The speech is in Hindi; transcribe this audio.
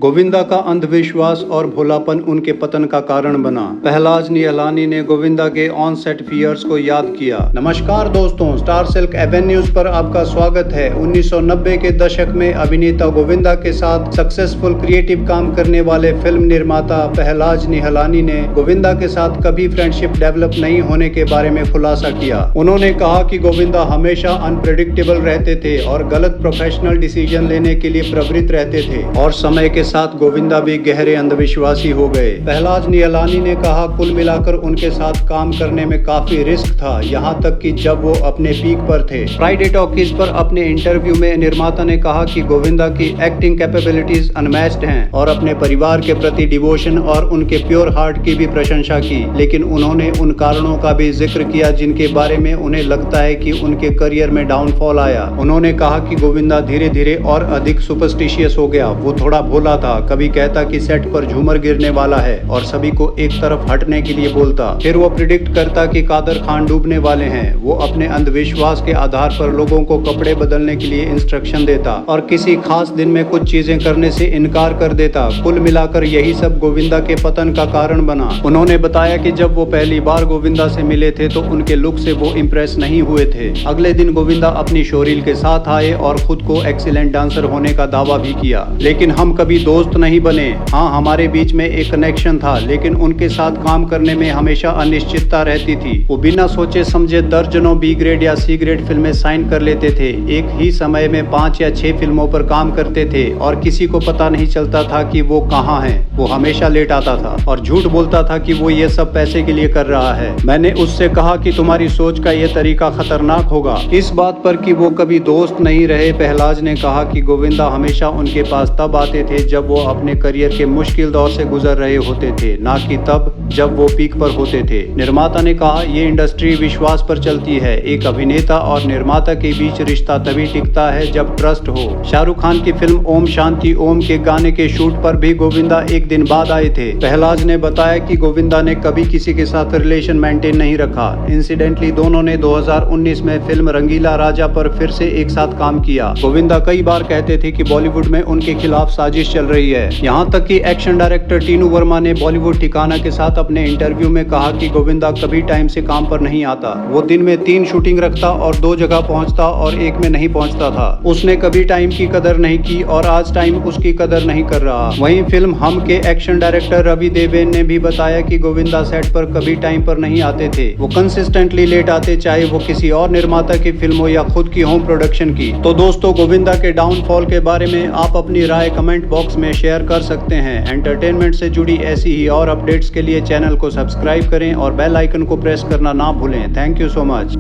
गोविंदा का अंधविश्वास और भोलापन उनके पतन का कारण बना। पहलाज निहलानी ने गोविंदा के ऑन सेट फियर्स को याद किया। नमस्कार दोस्तों, स्टार सिल्क एवेन्यूज पर आपका स्वागत है। 1990 के दशक में अभिनेता गोविंदा के साथ सक्सेसफुल क्रिएटिव काम करने वाले फिल्म निर्माता पहलाज निहलानी ने गोविंदा के साथ कभी फ्रेंडशिप डेवलप नहीं होने के बारे में खुलासा किया। उन्होंने कहा कि गोविंदा हमेशा अनप्रेडिक्टेबल रहते थे और गलत प्रोफेशनल डिसीजन लेने के लिए प्रवृत्त रहते थे और समय के साथ गोविंदा भी गहरे अंधविश्वासी हो गए। पहलाज निहलानी ने कहा, कुल मिलाकर उनके साथ काम करने में काफी रिस्क था, यहाँ तक कि जब वो अपने पीक पर थे। फ्राइडे टॉकीज पर अपने इंटरव्यू में निर्माता ने कहा कि गोविंदा की एक्टिंग कैपेबिलिटीज अनमैच्ड हैं और अपने परिवार के प्रति डिवोशन और उनके प्योर हार्ट की भी प्रशंसा की, लेकिन उन्होंने उन कारणों का भी जिक्र किया जिनके बारे में उन्हें लगता है कि उनके करियर में डाउनफॉल आया। उन्होंने कहा कि गोविंदा धीरे धीरे और अधिक सुपरस्टिशियस हो गया। वो थोड़ा भोला था, कभी कहता कि सेट पर झूमर गिरने वाला है और सभी को एक तरफ हटने के लिए बोलता। फिर वो प्रिडिक्ट करता कि कादर खान डूबने वाले हैं। वो अपने अंधविश्वास के आधार पर लोगों को कपड़े बदलने के लिए इंस्ट्रक्शन देता और किसी खास दिन में कुछ चीजें करने से इनकार कर देता। कुल मिलाकर यही सब गोविंदा के पतन का कारण बना। उन्होंने बताया कि जब वो पहली बार गोविंदा से मिले थे तो उनके लुक से वो इम्प्रेस नहीं हुए थे। अगले दिन गोविंदा अपनी शोरील के साथ आए और खुद को एक्सीलेंट डांसर होने का दावा भी किया, लेकिन हम कभी दोस्त नहीं बने। हाँ, हमारे बीच में एक कनेक्शन था, लेकिन उनके साथ काम करने में हमेशा अनिश्चितता रहती थी। वो बिना सोचे समझे दर्जनों बी ग्रेड या सी ग्रेड फिल्में साइन कर लेते थे। एक ही समय में 5 या 6 फिल्मों पर काम करते थे और किसी को पता नहीं चलता था कि वो कहाँ हैं। वो हमेशा लेट आता था और झूठ बोलता था कि वो ये सब पैसे के लिए कर रहा है। मैंने उससे कहा कि तुम्हारी सोच का ये तरीका खतरनाक होगा। इस बात पर कि वो कभी दोस्त नहीं रहे, पहलाज ने कहा कि गोविंदा हमेशा उनके पास तब आते थे जब वो अपने करियर के मुश्किल दौर से गुजर रहे होते थे, ना कि तब जब वो पीक पर होते थे। निर्माता ने कहा, ये इंडस्ट्री विश्वास पर चलती है। एक अभिनेता और निर्माता के बीच रिश्ता तभी टिकता है जब ट्रस्ट हो। शाहरुख खान की फिल्म ओम शांति ओम के गाने के शूट पर भी गोविंदा एक दिन बाद आए थे। पहलाज ने बताया कि गोविंदा ने कभी किसी के साथ रिलेशन मेंटेन नहीं रखा। इंसिडेंटली दोनों ने 2019 में फिल्म रंगीला राजा पर फिर से एक साथ काम किया। गोविंदा कई बार कहते थे कि बॉलीवुड में उनके खिलाफ साजिश चल रही है। यहाँ तक कि एक्शन डायरेक्टर टीनू वर्मा ने बॉलीवुड ठिकाना के साथ अपने इंटरव्यू में कहा कि गोविंदा कभी टाइम से काम पर नहीं आता। वो दिन में 3 शूटिंग रखता और 2 जगह पहुंचता और एक में नहीं पहुंचता था। उसने कभी टाइम की कदर नहीं की और आज टाइम उसकी कदर नहीं कर रहा। वहीं फिल्म हम के एक्शन डायरेक्टर रवि देवेन ने भी बताया कि गोविंदा सेट पर कभी टाइम पर नहीं आते थे। वो कंसिस्टेंटली लेट आते, चाहे वो किसी और निर्माता की फिल्म हो या खुद की होम प्रोडक्शन की। तो दोस्तों, गोविंदा के डाउनफॉल के बारे में आप अपनी राय कमेंट बॉक्स में शेयर कर सकते हैं। एंटरटेनमेंट से जुड़ी ऐसी ही और अपडेट्स के लिए चैनल को सब्सक्राइब करें और बेल आइकन को प्रेस करना ना भूलें। Thank you so much.